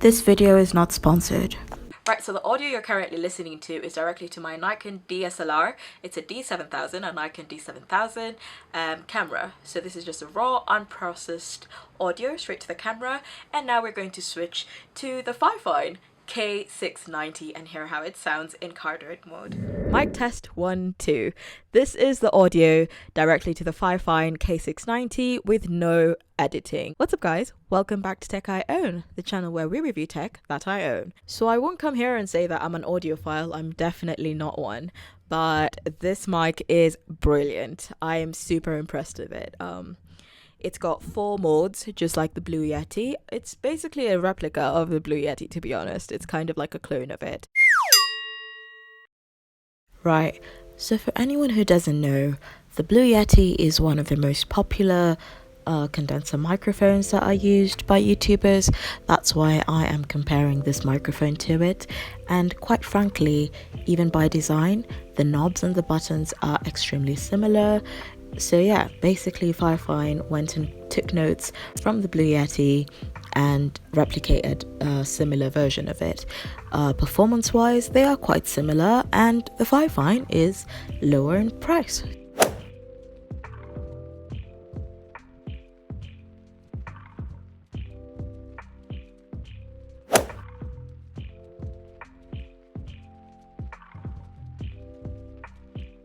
This video is not sponsored. Right, so the audio you're currently listening to is directly to my Nikon DSLR. It's a D7000, a Nikon D7000 camera. So this is just a raw, unprocessed audio straight to the camera. And now we're going to switch to the Fifine K690 and hear how it sounds in cardioid mode. Mic test 1, 2. This is the audio directly to the Fifine K690 with no editing. What's up guys? Welcome back to Tech I Own, the channel where we review tech that I own. So I won't come here and say that I'm an audiophile, I'm definitely not one. But this mic is brilliant. I am super impressed with it. It's got 4 modes, just like the Blue Yeti. It's basically a replica of the Blue Yeti, to be honest. It's kind of like a clone of it. Right, so for anyone who doesn't know, the Blue Yeti is one of the most popular condenser microphones that are used by YouTubers. That's why I am comparing this microphone to it. And quite frankly, even by design, the knobs and the buttons are extremely similar. So yeah, basically Fifine went and took notes from the Blue Yeti and replicated a similar version of it. Performance wise, they are quite similar, and the Fifine is lower in price.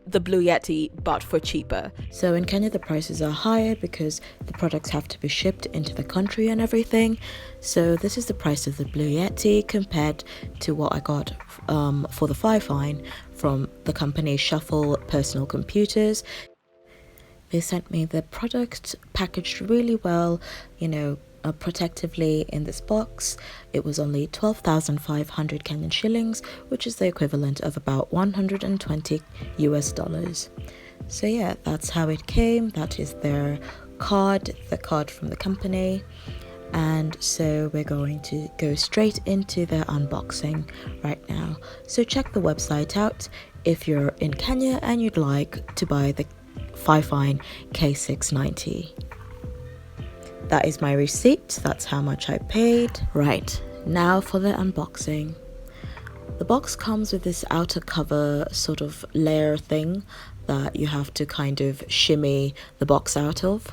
The Blue Yeti, but for cheaper. So in Kenya the prices are higher because the products have to be shipped into the country and everything. So this is the price of the Blue Yeti compared to what I got for the Fifine from the company Shuffle Personal Computers. They sent me the product packaged really well, you know, protectively in this box. It was only 12,500 Kenyan shillings, which is the equivalent of about 120 US dollars. So yeah, that's how it came. That is their card, the card from the company. And so we're going to go straight into their unboxing right now. So check the website out if you're in Kenya and you'd like to buy the Fifine K690. That is my receipt, that's how much I paid. Right, now for the unboxing. The box comes with this outer cover sort of layer thing that you have to kind of shimmy the box out of.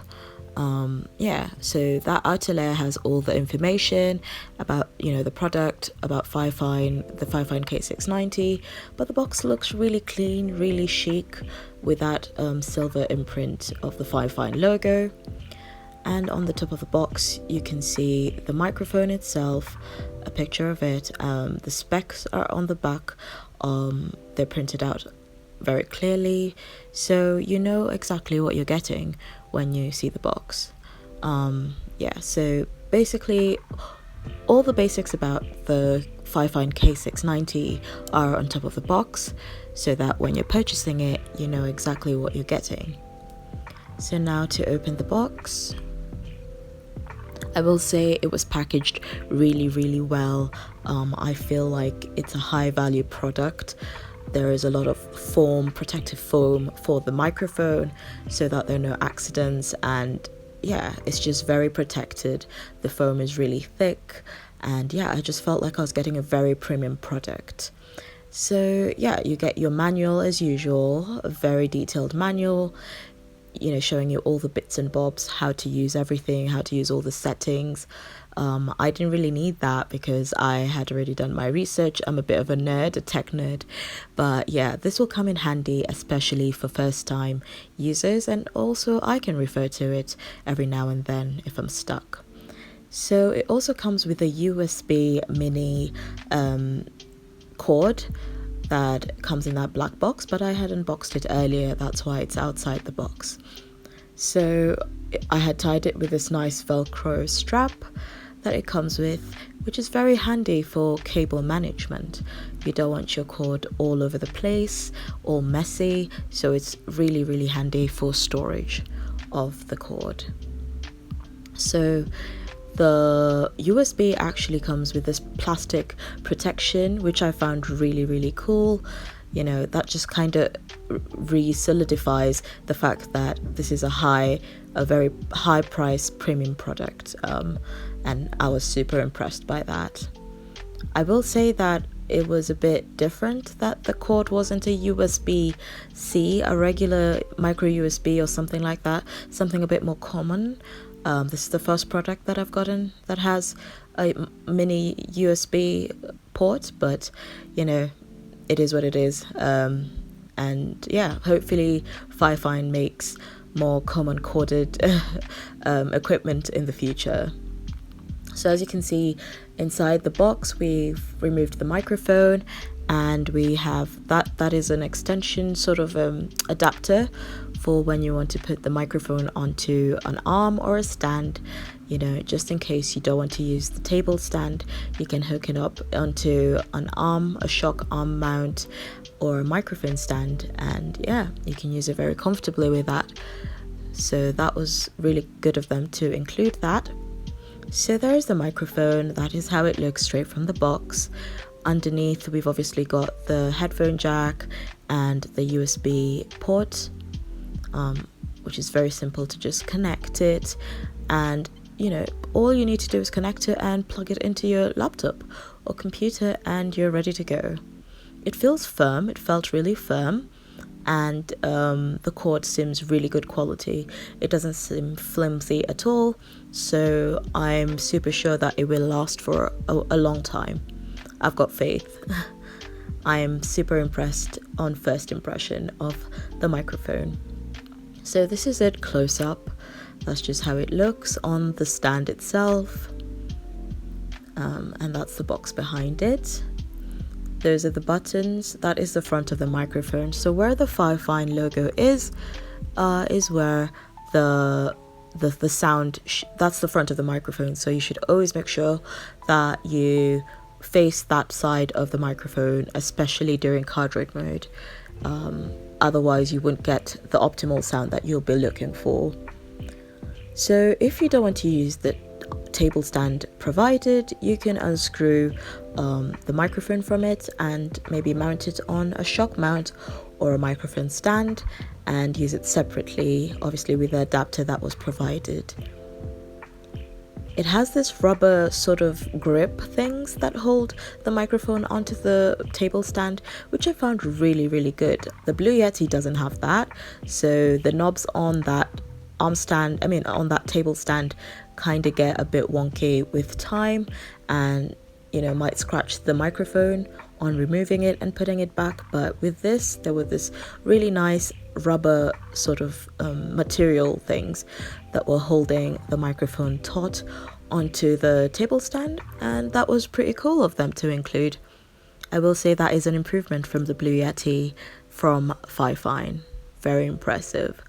Yeah, so that outer layer has all the information about, you know, the product, about Fifine, the Fifine K690, but the box looks really clean, really chic with that silver imprint of the Fifine logo. And on the top of the box you can see the microphone itself, a picture of it. The specs are on the back. They're printed out very clearly, so you know exactly what you're getting when you see the box. Yeah, so basically all the basics about the Fifine K690 are on top of the box, so that when you're purchasing it you know exactly what you're getting. So now to open the box. I will say it was packaged really well. I feel like it's a high value product. There is a lot of foam, protective foam for the microphone so that there are no accidents, and yeah, it's just very protected. The foam is really thick, and yeah, I just felt like I was getting a very premium product. So yeah, you get your manual as usual, a very detailed manual, you know, showing you all the bits and bobs, how to use everything, how to use all the settings. I didn't really need that because I had already done my research. I'm a bit of a nerd, a tech nerd, but yeah, this will come in handy, especially for first time users, and also I can refer to it every now and then if I'm stuck. So it also comes with a USB mini cord that comes in that black box, but I had unboxed it earlier, that's why it's outside the box. So I had tied it with this nice velcro strap that it comes with, which is very handy for cable management. You don't want your cord all over the place, all messy, so it's really handy for storage of the cord. So the USB actually comes with this plastic protection, which I found really cool. You know, that just kind of re-solidifies the fact that this is a very high price premium product. and I was super impressed by that. I will say that it was a bit different that the cord wasn't a USB-C, a regular micro USB or something like that, something a bit more common. This is the first product that I've gotten that has a mini USB port, but you know, it is what it is. And yeah, hopefully Fifine makes more common corded equipment in the future. So as you can see, inside the box we've removed the microphone, and we have that is an extension sort of adapter for when you want to put the microphone onto an arm or a stand. You know, just in case you don't want to use the table stand, you can hook it up onto an arm, a shock arm mount, or a microphone stand, and yeah, you can use it very comfortably with that. So that was really good of them to include that. So there's the microphone. That is how it looks straight from the box. Underneath we've obviously got the headphone jack and the USB port, which is very simple to just connect it, and you know, all you need to do is connect it and plug it into your laptop or computer and you're ready to go. It feels firm. It felt really firm, and the cord seems really good quality. It doesn't seem flimsy at all, so I'm super sure that it will last for a long time. I've got faith. I am super impressed on first impression of the microphone. So this is it close up. That's just how it looks on the stand itself, and that's the box behind it. Those are the buttons. That is the front of the microphone. So where the Fifine logo is where the sound that's the front of the microphone. So you should always make sure that you face that side of the microphone, especially during Cardioid mode. Otherwise you wouldn't get the optimal sound that you'll be looking for. So if you don't want to use the table stand provided, you can unscrew the microphone from it and maybe mount it on a shock mount or a microphone stand and use it separately, obviously with the adapter that was provided. It has this rubber sort of grip things that hold the microphone onto the table stand, which I found really, really good. The Blue Yeti doesn't have that, so the knobs on that on that table stand kind of get a bit wonky with time, and you know, might scratch the microphone on removing it and putting it back. But with this, there were this really nice rubber sort of material things that were holding the microphone taut onto the table stand, and that was pretty cool of them to include. I will say that is an improvement from the Blue Yeti from Fifine. Very impressive.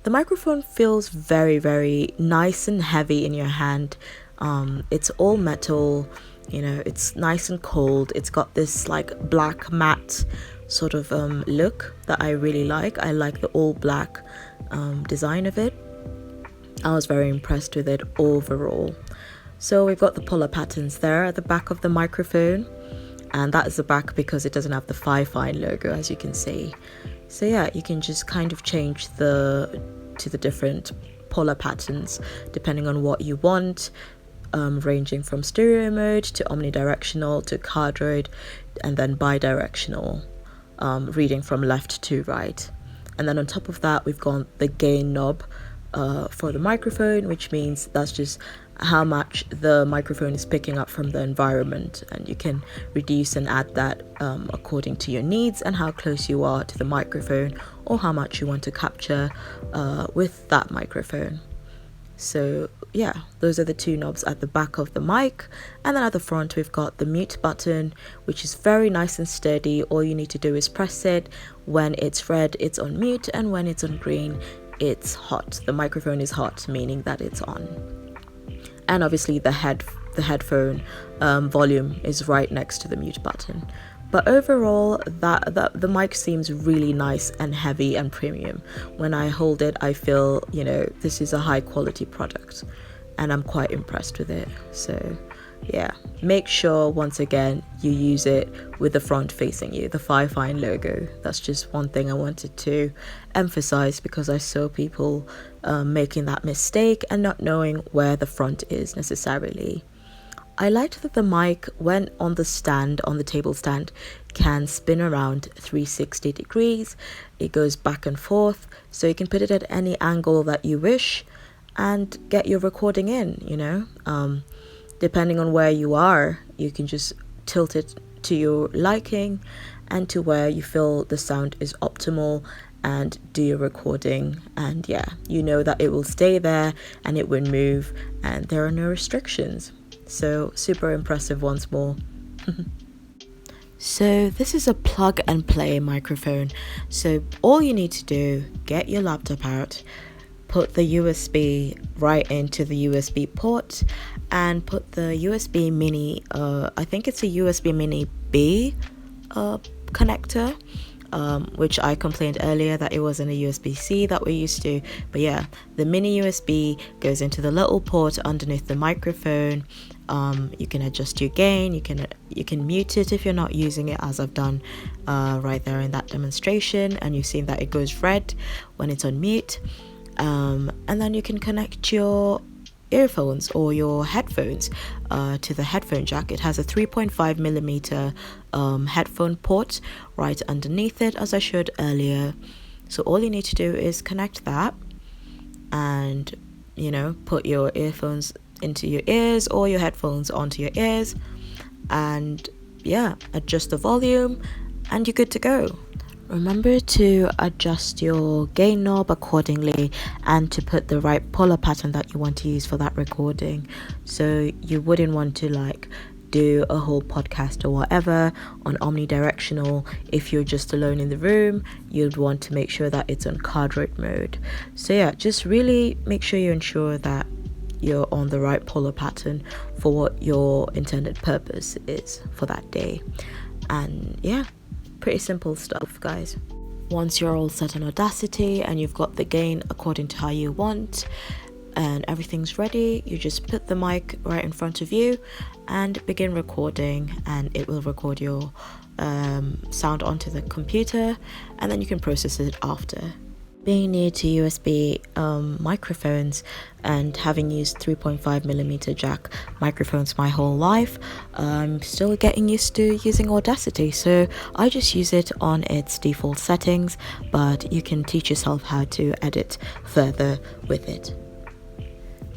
The microphone feels very, very nice and heavy in your hand. It's all metal, you know, it's nice and cold. It's got this like black matte sort of look that I really like. I like the all black design of it. I was very impressed with it overall. So we've got the polar patterns there at the back of the microphone, and that is the back because it doesn't have the Fifine logo, as you can see. So yeah, you can just kind of change to the different polar patterns depending on what you want, ranging from stereo mode to omnidirectional to cardioid, and then bidirectional, reading from left to right. And then on top of that, we've got the gain knob for the microphone, which means that's just how much the microphone is picking up from the environment, and you can reduce and add that according to your needs and how close you are to the microphone or how much you want to capture with that microphone. So yeah, those are the two knobs at the back of the mic, and then at the front we've got the mute button, which is very nice and sturdy. All you need to do is press it. When it's red, it's on mute, and when it's on green, it's hot. The microphone is hot, meaning that it's on. And obviously the headphone volume is right next to the mute button. But overall, the mic seems really nice and heavy and premium. When I hold it, I feel, you know, this is a high quality product, and I'm quite impressed with it. So yeah, make sure once again you use it with the front facing you, the Fifine logo. That's just one thing I wanted to emphasize because I saw people making that mistake and not knowing where the front is necessarily. I liked that the mic, when on the stand, on the table stand, can spin around 360 degrees. It goes back and forth, so you can put it at any angle that you wish and get your recording in, you know. Depending on where you are, you can just tilt it to your liking and to where you feel the sound is optimal and do your recording. And yeah, you know that it will stay there and it won't move and there are no restrictions. So super impressive once more. So this is a plug and play microphone. So all you need to do, get your laptop out, put the USB right into the USB port and put the USB mini, I think it's a USB mini B connector, which I complained earlier that it wasn't a USB-C that we're used to. But yeah, the mini USB goes into the little port underneath the microphone. You can adjust your gain, you can mute it if you're not using it, as I've done right there in that demonstration, and you've seen that it goes red when it's on mute. And then you can connect your earphones or your headphones to the headphone jack. It has a 3.5 millimeter headphone port right underneath it, as I showed earlier. So all you need to do is connect that and, you know, put your earphones into your ears or your headphones onto your ears and yeah, adjust the volume and you're good to go. Remember to adjust your gain knob accordingly and to put the right puller pattern that you want to use for that recording. So you wouldn't want to like do a whole podcast or whatever on omnidirectional if you're just alone in the room. You'd want to make sure that it's on Cardioid mode. So yeah, just really make sure you ensure that you're on the right puller pattern for what your intended purpose is for that day. And yeah, pretty simple stuff, guys. Once you're all set on Audacity and you've got the gain according to how you want and everything's ready, you just put the mic right in front of you and begin recording, and it will record your sound onto the computer and then you can process it after. Being near to USB microphones and having used 3.5 millimeter jack microphones my whole life, I'm still getting used to using Audacity, so I just use it on its default settings, but you can teach yourself how to edit further with it.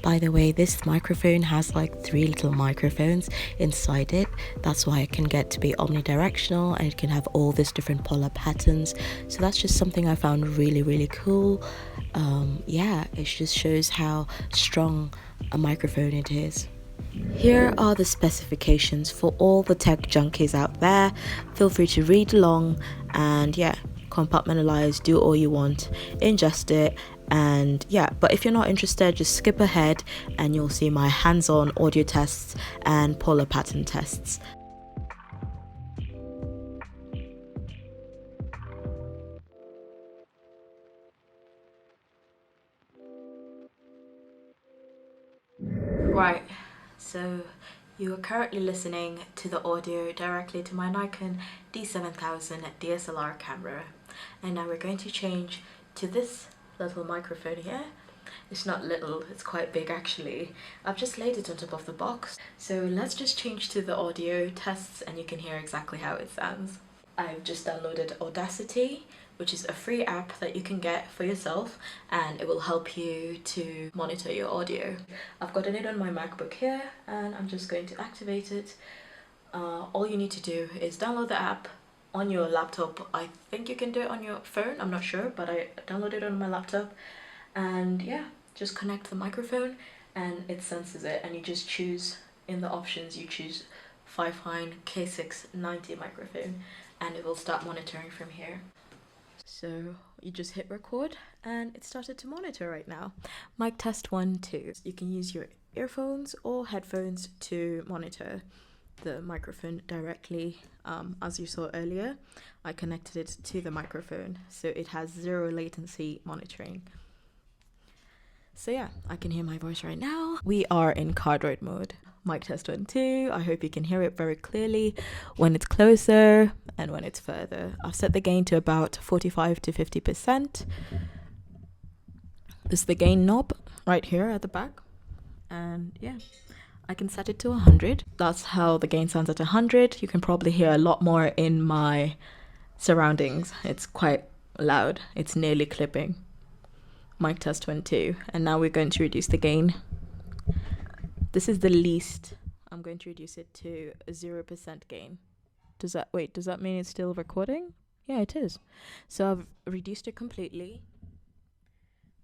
By the way, this microphone has like 3 little microphones inside it. That's why it can get to be omnidirectional and it can have all these different polar patterns. So that's just something I found really, really cool. Yeah, it just shows how strong a microphone it is. Here are the specifications for all the tech junkies out there. Feel free to read along and yeah, compartmentalize, do all you want, ingest it, and yeah, but if you're not interested, just skip ahead and you'll see my hands-on audio tests and polar pattern tests. Right, so you are currently listening to the audio directly to my Nikon D7000 DSLR camera, and now we're going to change to this little microphone here. It's not little, it's quite big actually. I've just laid it on top of the box. So let's just change to the audio tests and you can hear exactly how it sounds. I've just downloaded Audacity, which is a free app that you can get for yourself and it will help you to monitor your audio. I've got it on my MacBook here and I'm just going to activate it. All you need to do is download the app on your laptop. I think you can do it on your phone, I'm not sure, but I downloaded it on my laptop. And yeah, just connect the microphone and it senses it, and you just choose in the options, you choose Fifine K690 microphone and it will start monitoring from here. So you just hit record and it started to monitor right now. Mic test 1, 2. You can use your earphones or headphones to monitor the microphone directly. As you saw earlier, I connected it to the microphone, so it has 0 latency monitoring. So yeah, I can hear my voice right now. We are in Cardioid mode. Mic test 1, 2. I hope you can hear it very clearly when it's closer and when it's further. I've set the gain to about 45 to 50%. This is the gain knob right here at the back. And yeah, I can set it to 100. That's how the gain sounds at 100. You can probably hear a lot more in my surroundings. It's quite loud. It's nearly clipping. Mic test 1, 2. And now we're going to reduce the gain. This is the least. I'm going to reduce it to 0% gain. Does that mean it's still recording? Yeah, it is. So I've reduced it completely.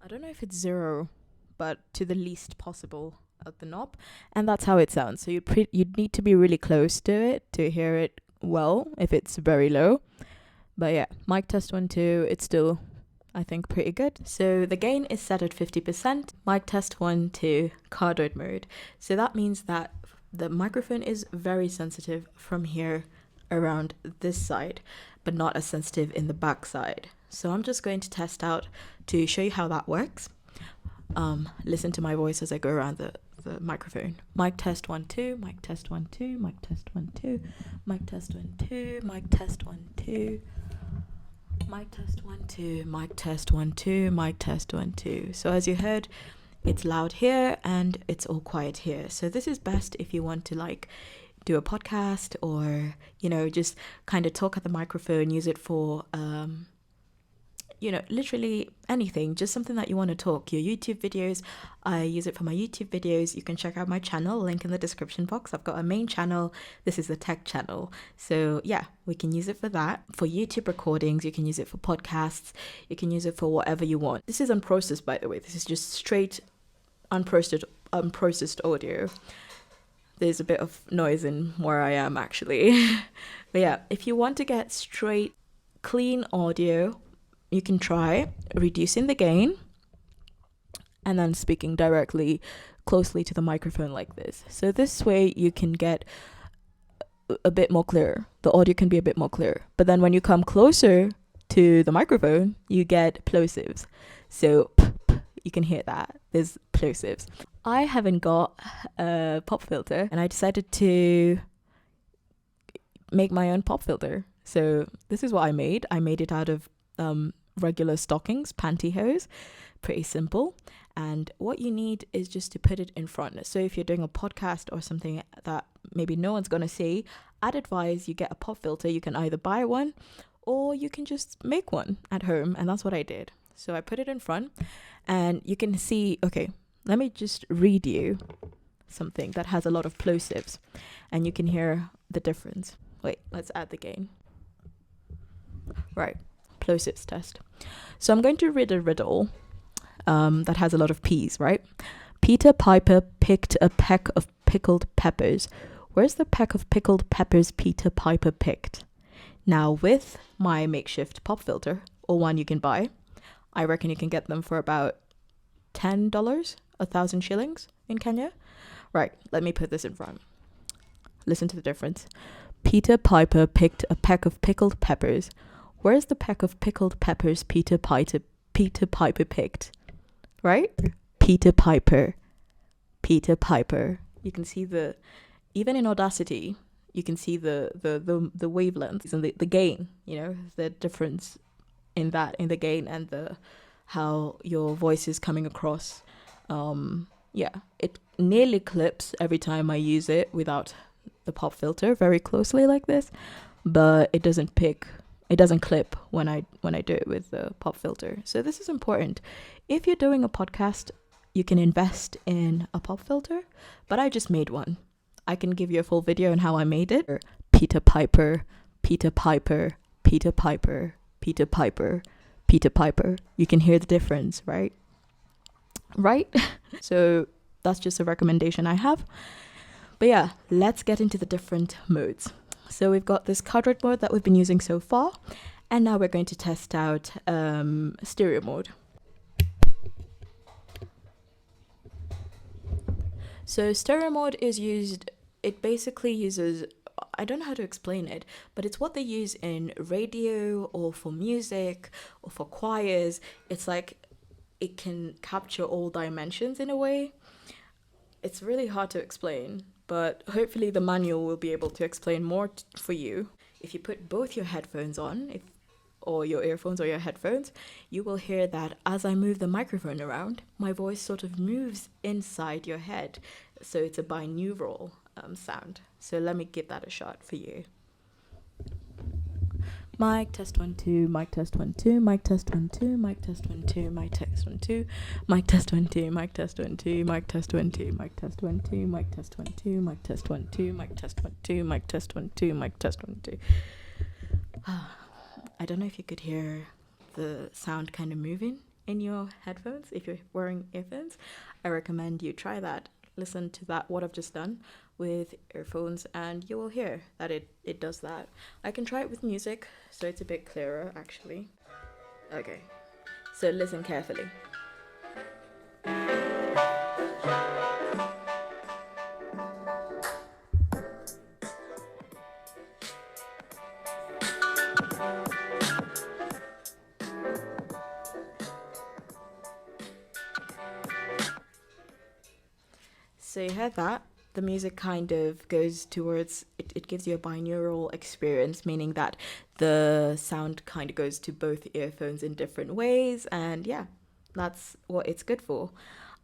I don't know if it's 0, but to the least possible at the knob. And that's how it sounds. So you'd need to be really close to it to hear it well if it's very low. But yeah, mic test 1, 2, it's still, I think, pretty good. So the gain is set at 50%. Mic test 1, 2, cardioid mode. So that means that the microphone is very sensitive from here around this side, but not as sensitive in the back side. So I'm just going to test out to show you how that works. Listen to my voice as I go around the microphone. Mic test 1, 2, mic test 1, 2, mic test 1, 2, mic test 1, 2, mic test 1, 2. Mic test 1, 2, mic test 1, 2, mic test 1, 2. So as you heard, it's loud here and it's all quiet here. So this is best if you want to like do a podcast or, you know, just kind of talk at the microphone, use it for, literally anything, just something that you want to talk. Your YouTube videos, I use it for my YouTube videos. You can check out my channel, link in the description box. I've got a main channel. This is the tech channel. So yeah, we can use it for that. For YouTube recordings, you can use it for podcasts. You can use it for whatever you want. This is unprocessed, by the way. This is just straight unprocessed audio. There's a bit of noise in where I am actually. But yeah, if you want to get straight, clean audio, you can try reducing the gain and then speaking directly closely to the microphone like this. So this way you can get a bit more clear. The audio can be a bit more clear. But then when you come closer to the microphone, you get plosives. So you can hear that. There's plosives. I haven't got a pop filter and I decided to make my own pop filter. So this is what I made. I made it out of regular stockings, pantyhose, pretty simple. And what you need is just to put it in front. So if you're doing a podcast or something that maybe no one's going to see, I'd advise you get a pop filter. You can either buy one or you can just make one at home. And that's what I did. So I put it in front and you can see, okay, let me just read you something that has a lot of plosives and you can hear the difference. Wait, let's add the gain. Right. Plosives test. So I'm going to read a riddle that has a lot of P's, right? Peter Piper picked a peck of pickled peppers. Where's the peck of pickled peppers Peter Piper picked? Now with my makeshift pop filter, or one you can buy, I reckon you can get them for about $10, 1,000 shillings in Kenya. Right, let me put this in front. Listen to the difference. Peter Piper picked a peck of pickled peppers. Where's the peck of pickled peppers Peter Piper picked? Right? Peter Piper. You can see even in Audacity, you can see the wavelengths and the gain, the difference in the gain and how your voice is coming across. It nearly clips every time I use it without the pop filter very closely like this, but it doesn't clip when I do it with the pop filter. So this is important. If you're doing a podcast, you can invest in a pop filter, but I just made one. I can give you a full video on how I made it. Peter Piper. You can hear the difference, right? So that's just a recommendation I have. But yeah, let's get into the different modes. So we've got this cardioid mode that we've been using so far, and now we're going to test out stereo mode. So stereo mode is used, it basically uses, I don't know how to explain it, but it's what they use in radio or for music or for choirs. It's like it can capture all dimensions in a way. It's really hard to explain, but hopefully the manual will be able to explain more for you. If you put both your headphones on, or your earphones or your headphones, you will hear that as I move the microphone around, my voice sort of moves inside your head. So it's a binaural sound. So let me give that a shot for you. Mic test 1 2, mic test 1 2, mic test 1 2, mic test 1 2, mic test 1 2, mic test 1 2, mic test 1 2, mic test 1 2, mic test 1 2, mic test 1 2, mic test 1 2, mic test 1 2, mic test 1 2, mic test 1 2. I don't know if you could hear the sound kind of moving in your headphones if you're wearing earphones. I recommend you try that. Listen to that, what I've just done with earphones, and you will hear that it does that. I can try it with music, so it's a bit clearer actually. Okay, so listen carefully. So you heard that? The music kind of goes towards, it gives you a binaural experience, meaning that the sound kind of goes to both earphones in different ways, and yeah, that's what it's good for.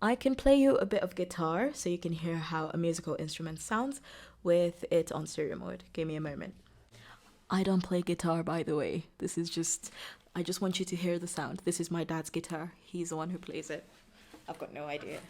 I can play you a bit of guitar so you can hear how a musical instrument sounds with it on stereo mode. Give me a moment. I don't play guitar, by the way. I just want you to hear the sound. This is my dad's guitar. He's the one who plays it. I've got no idea.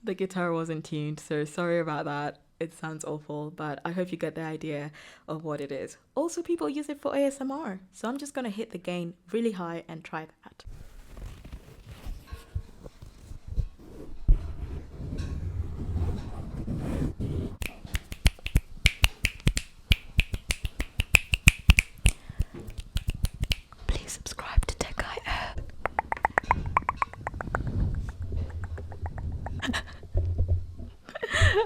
The guitar wasn't tuned, so sorry about that. It sounds awful, but I hope you get the idea of what it is. Also, people use it for ASMR, so I'm just gonna hit the gain really high and try that. Please subscribe to Tech Guy.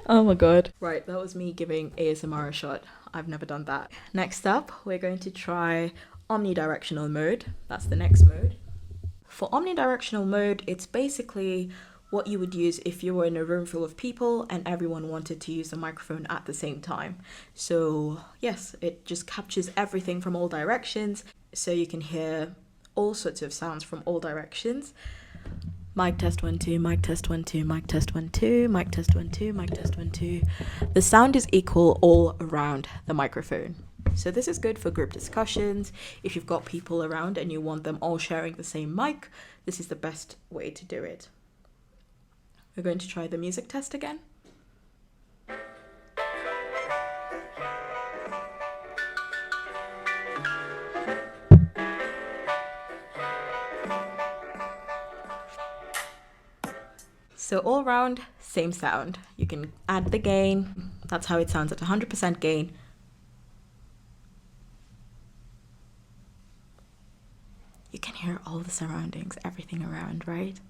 Oh my god. Right, that was me giving ASMR a shot. I've never done that. Next up, we're going to try Omnidirectional Mode. That's the next mode. For Omnidirectional Mode, it's basically what you would use if you were in a room full of people and everyone wanted to use the microphone at the same time. So yes, it just captures everything from all directions, so you can hear all sorts of sounds from all directions. Mic test 1 2, mic test 1 2, mic test 1 2, mic test 1 2, mic test 1 2. The sound is equal all around the microphone. So this is good for group discussions. If you've got people around and you want them all sharing the same mic, this is the best way to do it. We're going to try the music test again. So all around, same sound. You can add the gain. That's how it sounds at 100% gain. You can hear all the surroundings, everything around, right?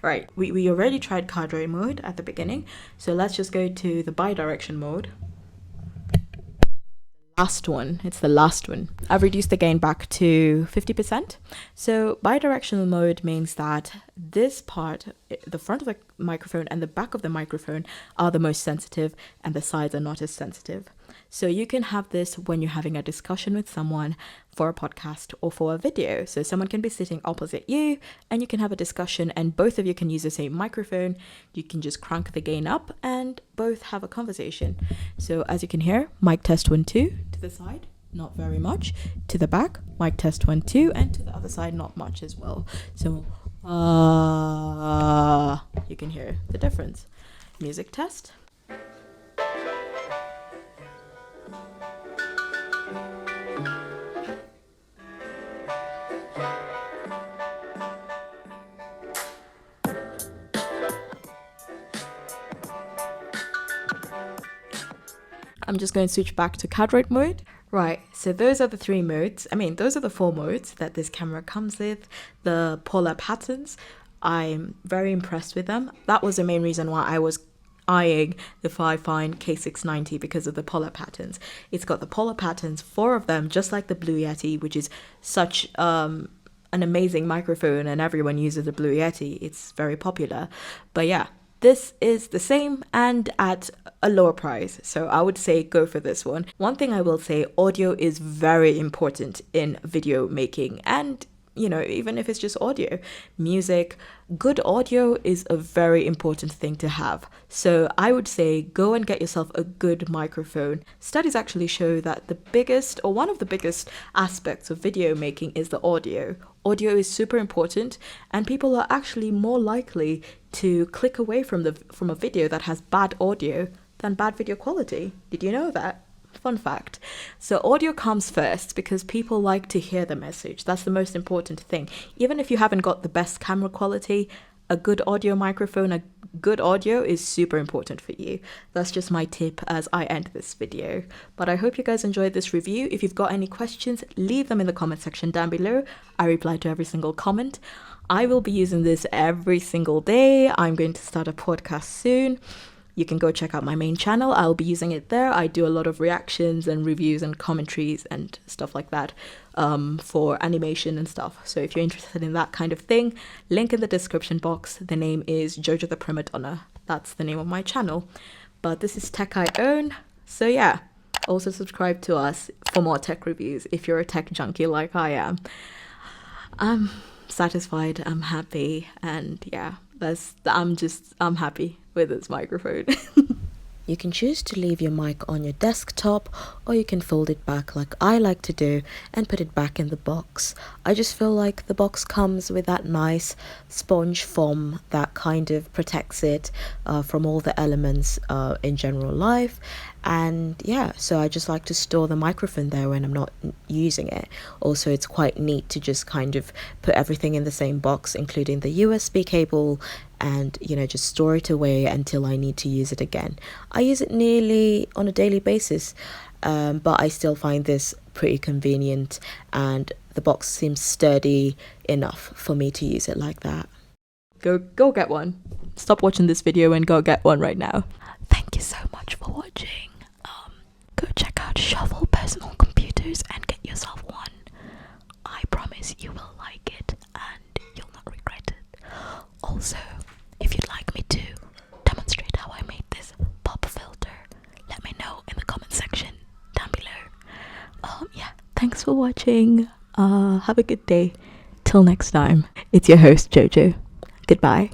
Right, we already tried Cardioid Mode at the beginning, so let's just go to the Bidirectional Mode. It's the last one. I've reduced the gain back to 50%. So bidirectional mode means that this part, the front of the microphone and the back of the microphone, are the most sensitive and the sides are not as sensitive. So you can have this when you're having a discussion with someone for a podcast or for a video. So someone can be sitting opposite you and you can have a discussion and both of you can use the same microphone. You can just crank the gain up and both have a conversation. So as you can hear, mic test 1 2 to the side, not very much. To the back, mic test 1 2, and to the other side, not much as well. So you can hear the difference. Music test. I'm just going to switch back to Cardioid Mode. Right, so those are the three modes. Those are the four modes that this camera comes with. The polar patterns, I'm very impressed with them. That was the main reason why I was eyeing the Fifine K690 because of the polar patterns. It's got the polar patterns, 4 of them, just like the Blue Yeti, which is such an amazing microphone, and everyone uses the Blue Yeti. It's very popular. But yeah, this is the same and at a lower price, so I would say go for this one. One thing I will say, audio is very important in video making, and even if it's just audio, music, good audio is a very important thing to have. So I would say go and get yourself a good microphone. Studies actually show that the biggest, or one of the biggest aspects of video making is the audio. Audio is super important, and people are actually more likely to click away from a video that has bad audio than bad video quality. Did you know that? Fun fact. So audio comes first because people like to hear the message. That's the most important thing. Even if you haven't got the best camera quality, a good audio microphone, a good audio is super important for you. That's just my tip as I end this video. But I hope you guys enjoyed this review. If you've got any questions, leave them in the comment section down below. I reply to every single comment. I will be using this every single day. I'm going to start a podcast soon. You can go check out my main channel. I'll be using it there. I do a lot of reactions and reviews and commentaries and stuff like that for animation and stuff. So if you're interested in that kind of thing, link in the description box. The name is Jojo the Prima Donna. That's the name of my channel. But this is Tech I Own. So yeah, also subscribe to us for more tech reviews if you're a tech junkie like I am. I'm satisfied, I'm happy, and yeah, I'm happy with this microphone. You can choose to leave your mic on your desktop, or you can fold it back like I like to do and put it back in the box. I just feel like the box comes with that nice sponge foam that kind of protects it from all the elements in general life. And yeah, so I just like to store the microphone there when I'm not using it. Also, it's quite neat to just kind of put everything in the same box, including the USB cable, and just store it away until I need to use it again. I use it nearly on a daily basis, but I still find this pretty convenient, and the box seems sturdy enough for me to use it like that. Go get one. Stop watching this video and go get one right now. Thank you so much for watching. Go check out Shuffle Personal Computers and get yourself one. I promise you will like it and you'll not regret it. Also, if you'd like me to demonstrate how I made this pop filter, let me know in the comment section down below. Yeah, thanks for watching. Have a good day. Till next time, it's your host Jojo. Goodbye.